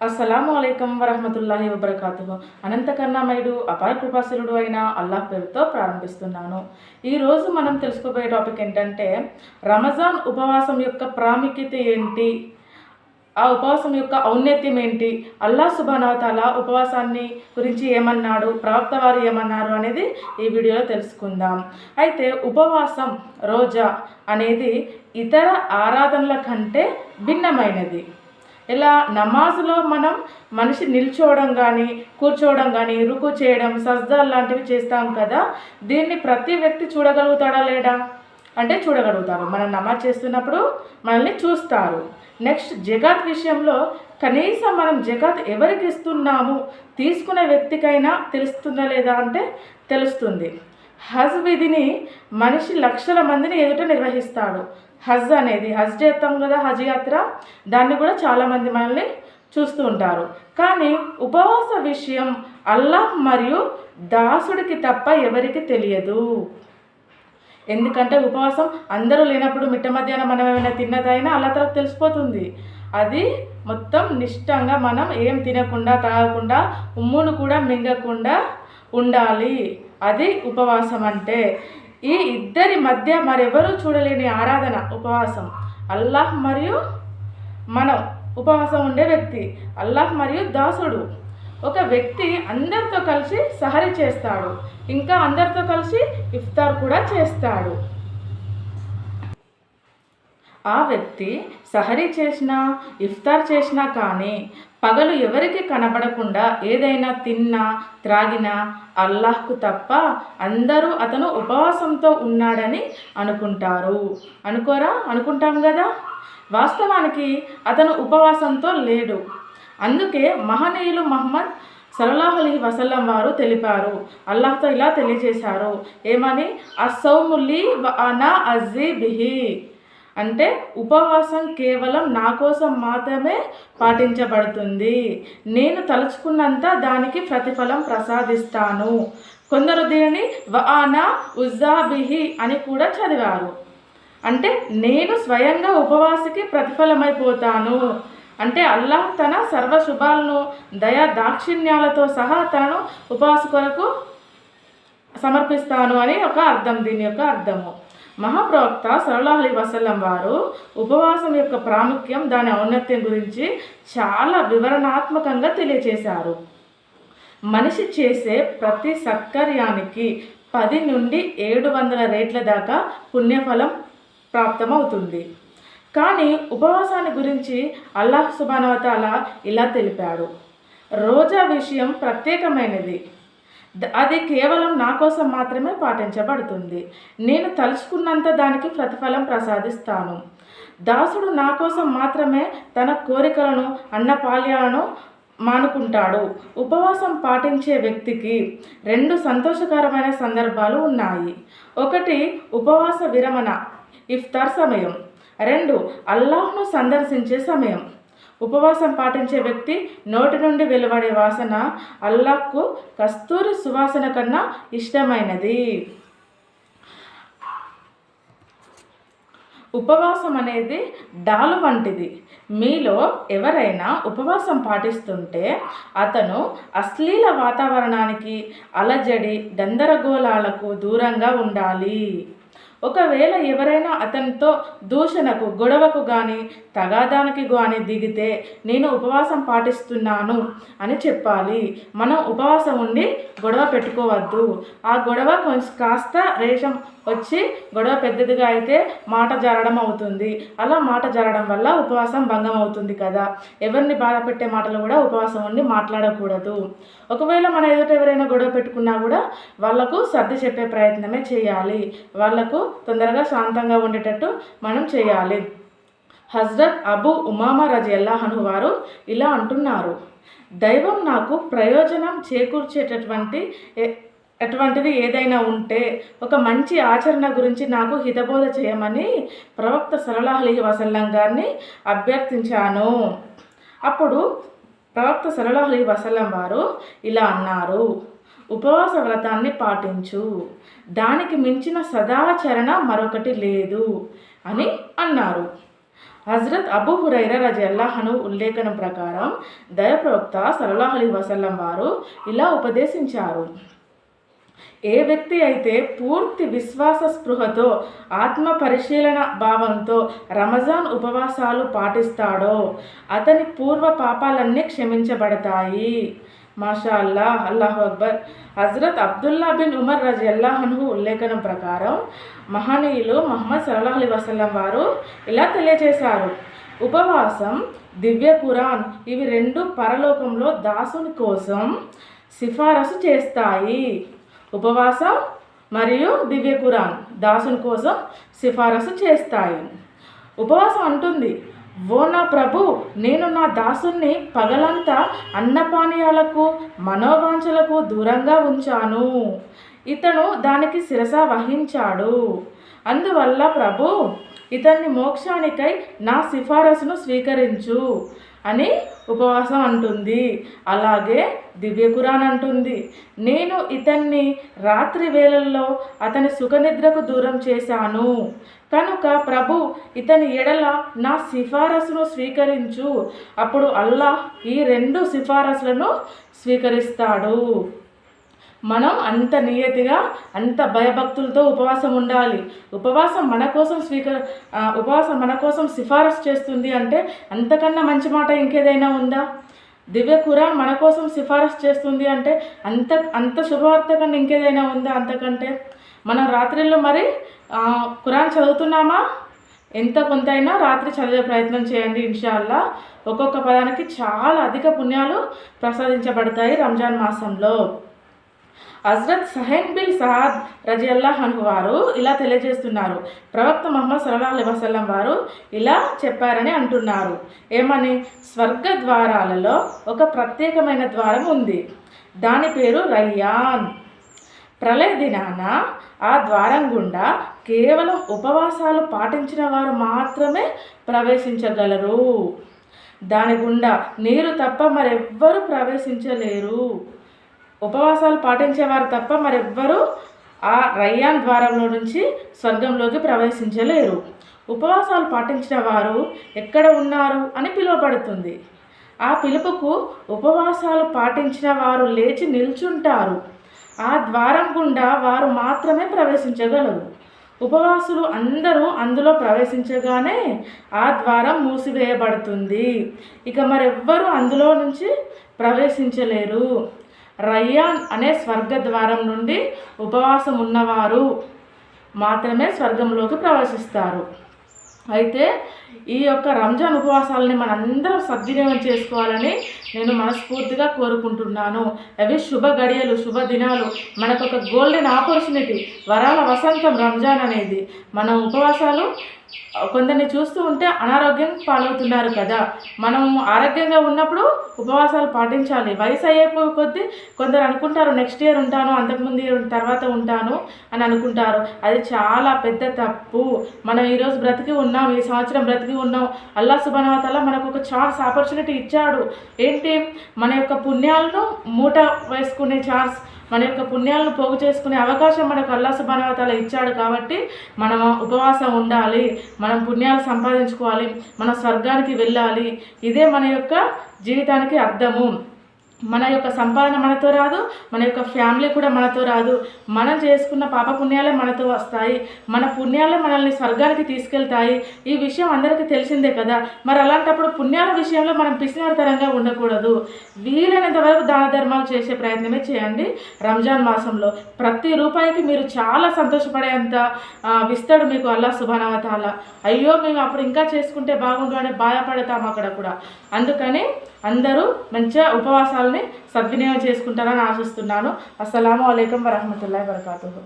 అస్సలాము అలైకుం వరహమతుల్లాహి వబర్కాతుహు. అనంత కరుణామయుడు అపార కృపాశీలుడు అయిన అల్లాహ్ పేరుతో ప్రారంభిస్తున్నాను. ఈరోజు మనం తెలుసుకోబోయే టాపిక్ ఏంటంటే, రమజాన్ ఉపవాసం యొక్క ప్రాముఖ్యత ఏంటి, ఆ ఉపవాసం యొక్క ఔన్నత్యం ఏంటి, అల్లాహ్ సుబ్హానహు వ తఆలా ఉపవాసాన్ని గురించి ఏమన్నాడు, ప్రవక్త వారు ఏమన్నారు అనేది ఈ వీడియోలో తెలుసుకుందాం. అయితే ఉపవాసం, రోజా అనేది ఇతర ఆరాధనల కంటే భిన్నమైనది. ఇలా నమాజులో మనం మనిషి నిల్చోవడం కానీ, కూర్చోవడం కానీ, రుకు చేయడం, సజ్దాలు లాంటివి చేస్తాం కదా. దీన్ని ప్రతి వ్యక్తి చూడగలుగుతాడా లేడా అంటే చూడగలుగుతారు. మనం నమాజ్ చేస్తున్నప్పుడు మనల్ని చూస్తారు. నెక్స్ట్ జకాత్ విషయంలో కనీసం మనం జకాత్ ఎవరికి ఇస్తున్నాము, తీసుకునే వ్యక్తికైనా తెలుస్తుందా లేదా అంటే తెలుస్తుంది. హజ్ విధిని మనిషి లక్షల మందిని ఎదుట నిర్వహిస్తాడు. హజ్ అనేది హజ్ చేస్తాం కదా, హజ్ యాత్ర, దాన్ని కూడా చాలామంది మనల్ని చూస్తూ ఉంటారు. కానీ ఉపవాస విషయం అల్లాహ్ మరియు దాసుడికి తప్ప ఎవరికి తెలియదు. ఎందుకంటే ఉపవాసం అందరూ లేనప్పుడు మిట్ట మధ్యాహ్నం మనం ఏమైనా తిన్నదైనా అల్లాహ్కు తెలిసిపోతుంది. అది మొత్తం నిష్టంగా మనం ఏం తినకుండా, తాగకుండా, ఉమ్మును కూడా మింగకుండా ఉండాలి. అది ఉపవాసం అంటే. ఈ ఇద్దరి మధ్య మరెవరూ చూడలేని ఆరాధన ఉపవాసం. అల్లాహ్ మరియు మనం, ఉపవాసం ఉండే వ్యక్తి, అల్లాహ్ మరియు దాసుడు. ఒక వ్యక్తి అందరితో కలిసి సహరి చేస్తాడు, ఇంకా అందరితో కలిసి ఇఫ్తార్ కూడా చేస్తాడు. ఆ వ్యక్తి సహరీ చేసినా, ఇఫ్తార్ చేసినా కానీ పగలు ఎవరికి కనబడకుండా ఏదైనా తిన్నా, త్రాగినా అల్లాహ్కు తప్ప అందరూ అతను ఉపవాసంతో ఉన్నాడని అనుకుంటారు. అనుకోరా? అనుకుంటాం కదా. వాస్తవానికి అతను ఉపవాసంతో లేడు. అందుకే మహనీయులు ముహమ్మద్ సల్లల్లాహు అలైహి వసల్లం వారు తెలిపారు, అల్లాహ్తో ఇలా తెలియజేశారు. ఏమని? అస్సౌము లీ వ అనా అజ్జీ బిహి. అంటే ఉపవాసం కేవలం నా కోసం మాత్రమే పాటించబడుతుంది, నేను తలుచుకున్నంత దానికి ప్రతిఫలం ప్రసాదిస్తాను. కొందరు దీనిని వఆనా ఉజ్జాబిహి అని కూడా చదివారు. అంటే నేను స్వయంగా ఉపవాసికి ప్రతిఫలమైపోతాను. అంటే అల్లాహ్ తన సర్వశుభాలను, దయా దాక్షిణ్యాలతో సహా తనను ఉపవాస కొరకు సమర్పిస్తాను అని ఒక అర్థం. దీని యొక్క అర్థము, మహాప్రవక్త సల్లల్లాహు అలైహి వసల్లం వారు ఉపవాసం యొక్క ప్రాముఖ్యం, దాని ఔన్నత్యం గురించి చాలా వివరణాత్మకంగా తెలియచేశారు. మనిషి చేసే ప్రతి సత్కార్యానికి 10 నుండి 700 రెట్ల దాకా పుణ్యఫలం ప్రాప్తమవుతుంది. కానీ ఉపవాసాన్ని గురించి అల్లాహ్ సుబ్హానహు వ తఆలా ఇలా తెలిపాడు, రోజా విషయం ప్రత్యేకమైనది, అది కేవలం నా కోసం మాత్రమే పాటించబడుతుంది, నేను తలుచుకున్నంత దానికి ప్రతిఫలం ప్రసాదిస్తాను. దాసుడు నా కోసం మాత్రమే తన కోరికలను, అన్నపాల్యాలను మానుకుంటాడు. ఉపవాసం పాటించే వ్యక్తికి 2 సంతోషకరమైన సందర్భాలు ఉన్నాయి. ఒకటి ఉపవాస విరమణ, ఇఫ్తార్ సమయం. 2 అల్లాహ్ను సందర్శించే సమయం. ఉపవాసం పాటించే వ్యక్తి నోటి నుండి వెలువడే వాసన అల్లాహ్కు కస్తూరి సువాసన కన్నా ఇష్టమైనది. ఉపవాసం అనేది డాలు వంటిది. మీలో ఎవరైనా ఉపవాసం పాటిస్తుంటే అతను అశ్లీల వాతావరణానికి, అలజడి, గందరగోళాలకు దూరంగా ఉండాలి. ఒకవేళ ఎవరైనా అతనితో దూషణకు, గొడవకు కానీ, తగాదానికి కానీ దిగితే నేను ఉపవాసం పాటిస్తున్నాను అని చెప్పాలి. మనం ఉపవాసం ఉండి గొడవ పెట్టుకోవద్దు. ఆ గొడవ కాస్త రేషం వచ్చి గొడవ పెద్దదిగా అయితే మాట జారడం అవుతుంది. అలా మాట జారడం వల్ల ఉపవాసం భంగం అవుతుంది కదా. ఎవరిని బాధ పెట్టే మాటలు కూడా ఉపవాసం ఉండి మాట్లాడకూడదు. ఒకవేళ మన ఎదుట ఎవరైనా గొడవ పెట్టుకున్నా కూడా వాళ్లకు సర్ది చెప్పే ప్రయత్నమే చేయాలి. వాళ్లకు తొందరగా శాంతంగా ఉండేటట్టు మనం చేయాలి. హజ్రత్ అబూ ఉమామా రజియల్లాహు అన్హు వారు ఇలా అంటున్నారు, దైవం నాకు ప్రయోజనం చేకూర్చేటటువంటిది ఏదైనా ఉంటే ఒక మంచి ఆచరణ గురించి నాకు హితబోధ చేయమని ప్రవక్త సల్లల్లాహు అలైహి వసల్లం గారిని అభ్యర్థించాను. అప్పుడు ప్రవక్త సల్లల్లాహు అలైహి వసల్లం వారు ఇలా అన్నారు, ఉపవాస వ్రతాన్ని పాటించు, దానికి మించిన సదాచరణ మరొకటి లేదు అని అన్నారు. హజరత్ అబూ హురైరా రజియల్లాహు అన్హు ఉల్లేఖనం ప్రకారం దైవప్రవక్త సల్లల్లాహు అలైహి వసల్లం వారు ఇలా ఉపదేశించారు: ఏ వ్యక్తి అయితే పూర్తి విశ్వాస స్పృహతో ఆత్మ పరిశీలన భావంతో రమజాన్ ఉపవాసాలు పాటిస్తాడో అతని పూర్వ పాపాలన్నీ క్షమించబడతాయి. మాషా అల్లాహ్, అల్లాహు అక్బర్. హజరత్ అబ్దుల్లా బిన్ ఉమర్ రజియల్లాహు అన్హు ఉల్లేఖనం ప్రకారం మహనీయులు ముహమ్మద్ సల్లల్లాహు అలైహి వసల్లం వారు ఇలా తెలియజేశారు: ఉపవాసం, దివ్య ఖురాన్ ఇవి రెండు పరలోకంలో దాసుని కోసం సిఫారసు చేస్తాయి. ఉపవాసం మరియు దివ్య ఖురాన్ దాసుని కోసం సిఫారసు చేస్తాయి. ఉపవాసం అంటుంది: ఓ నా ప్రభు, నేను నా దాసుని పగలంతా అన్నపానీయాలకు మనోవాంఛలకు దూరంగా ఉంచాను. ఇతను దానికి శిరస వహించాడు. అందువల్ల ప్రభు, ఇతన్ని మోక్షానికై నా సిఫారసును స్వీకరించు అని ఉపవాసం అంటుంది. అలాగే దివ్య ఖురాన్ అంటుంది: నేను ఇతన్ని రాత్రి వేళల్లో అతని సుఖనిద్రకు దూరం చేశాను కనుక ప్రభు, ఇతని ఎడల నా సిఫారసును స్వీకరించు. అప్పుడు అల్లాహ్ ఈ రెండు సిఫారసులను స్వీకరిస్తాడు. మనం అంత నియతిగా, అంత భయభక్తులతో ఉపవాసం ఉండాలి. ఉపవాసం మన కోసం సిఫారసు చేస్తుంది అంటే అంతకన్నా మంచి మాట ఇంకేదైనా ఉందా? దివ్య ఖురాన్ మన కోసం సిఫారసు చేస్తుంది అంటే అంత శుభవార్త కన్నా ఇంకేదైనా ఉందా? అంతకంటే మనం రాత్రిలో మరి ఖురాన్ చదువుతున్నామా? ఎంత కొంతైనా రాత్రి చదివే ప్రయత్నం చేయండి. ఇన్షాల్లా ఒక్కొక్క పదానికి చాలా అధిక పుణ్యాలు ప్రసాదించబడతాయి రంజాన్ మాసంలో. హజరత్ సహెన్ బిన్ సహాద్ రజియల్లాహు అన్హు వారు ఇలా తెలియజేస్తున్నారు: ప్రవక్త ముహమ్మద్ సల్లల్లాహు అలైహి వసల్లం వారు ఇలా చెప్పారని అంటున్నారు. ఏమని? స్వర్గ ద్వారాలలో ఒక ప్రత్యేకమైన ద్వారం ఉంది. దాని పేరు రయ్యాన్. ప్రళయ దినాన ఆ ద్వారం గుండా కేవలం ఉపవాసాలు పాటించిన వారు మాత్రమే ప్రవేశించగలరు. దాని గుండా నీరు తప్ప మరెవ్వరూ ప్రవేశించలేరు. ఉపవాసాలు పాటించేవారు తప్ప మరెవ్వరూ ఆ రయ్యాన్ ద్వారంలో నుంచి స్వర్గంలోకి ప్రవేశించలేరు. ఉపవాసాలు పాటించిన వారు ఎక్కడ ఉన్నారు అని పిలువబడుతుంది. ఆ పిలుపుకు ఉపవాసాలు పాటించిన వారు లేచి నిల్చుంటారు. ఆ ద్వారం గుండా వారు మాత్రమే ప్రవేశించగలరు. ఉపవాసులు అందరూ అందులో ప్రవేశించగానే ఆ ద్వారం మూసివేయబడుతుంది. ఇక మరెవ్వరూ అందులో నుంచి ప్రవేశించలేరు. రయ్యాన్ అనే స్వర్గ ద్వారం నుండి ఉపవాసం ఉన్నవారు మాత్రమే స్వర్గంలోకి ప్రవేశిస్తారు. అయితే ఈ యొక్క రంజాన్ ఉపవాసాలని మనందరం సద్వినియోగం చేసుకోవాలని నేను మనస్ఫూర్తిగా కోరుకుంటున్నాను. అవి శుభ గడియలు, శుభ దినాలు, మనకు ఒక గోల్డెన్ ఆపర్చునిటీ, వరాల వసంతం రంజాన్ అనేది. మన ఉపవాసాలు కొందరిని చూస్తూ ఉంటే అనారోగ్యం పాలవుతున్నారు కదా. మనం ఆరోగ్యంగా ఉన్నప్పుడు ఉపవాసాలు పాటించాలి. వయసు అయ్యే కొద్దీ కొందరు అనుకుంటారు నెక్స్ట్ ఇయర్ ఉంటాను, అంతకుముందు తర్వాత ఉంటాను అని అనుకుంటారు. అది చాలా పెద్ద తప్పు. మనం ఈరోజు బ్రతికి ఉన్నాం, ఈ సంవత్సరం బ్రతికి ఉన్నాం. అల్లాహ్ సుబ్హానహు వ తఆలా మనకు ఒక ఛాన్స్, ఆపర్చునిటీ ఇచ్చాడు. ఏంటి? మన యొక్క పుణ్యాలను మూట వేసుకునే ఛాన్స్, మన యొక్క పుణ్యాలను పోగు చేసుకునే అవకాశం మనకు అల్లాహ్ సుబ్హానహు వ తఆలా ఇచ్చాడు. కాబట్టి మనం ఉపవాసం ఉండాలి, మనం పుణ్యాలు సంపాదించుకోవాలి, మన స్వర్గానికి వెళ్ళాలి. ఇదే మన యొక్క జీవితానికి అర్థము. మన యొక్క సంపాదన మనతో రాదు, మన యొక్క ఫ్యామిలీ కూడా మనతో రాదు. మనం చేసుకున్న పాప పుణ్యాలే మనతో వస్తాయి, మన పుణ్యాలే మనల్ని స్వర్గానికి తీసుకెళ్తాయి. ఈ విషయం అందరికీ తెలిసిందే కదా. మరి అలాంటప్పుడు పుణ్యాల విషయంలో మనం పిసినారితనంగా ఉండకూడదు. వీలైనంత వరకు దాన ధర్మాలు చేసే ప్రయత్నమే చేయండి. రంజాన్ మాసంలో ప్రతి రూపాయికి మీరు చాలా సంతోషపడేంత ఇస్తాడు మీకు అల్లాహ్ సుబ్హానహు వ తఆలా. అయ్యో మేము అప్పుడు ఇంకా చేసుకుంటే బాగుండు అని బాధపడతాం అక్కడ కూడా. అందుకని అందరూ మంచిగా ఉపవాసాలని సద్వినియోగం చేసుకుంటారని ఆశిస్తున్నాను. అస్సలాము అలైకుం వరహ్మతుల్లాహి వబరకాతుహు.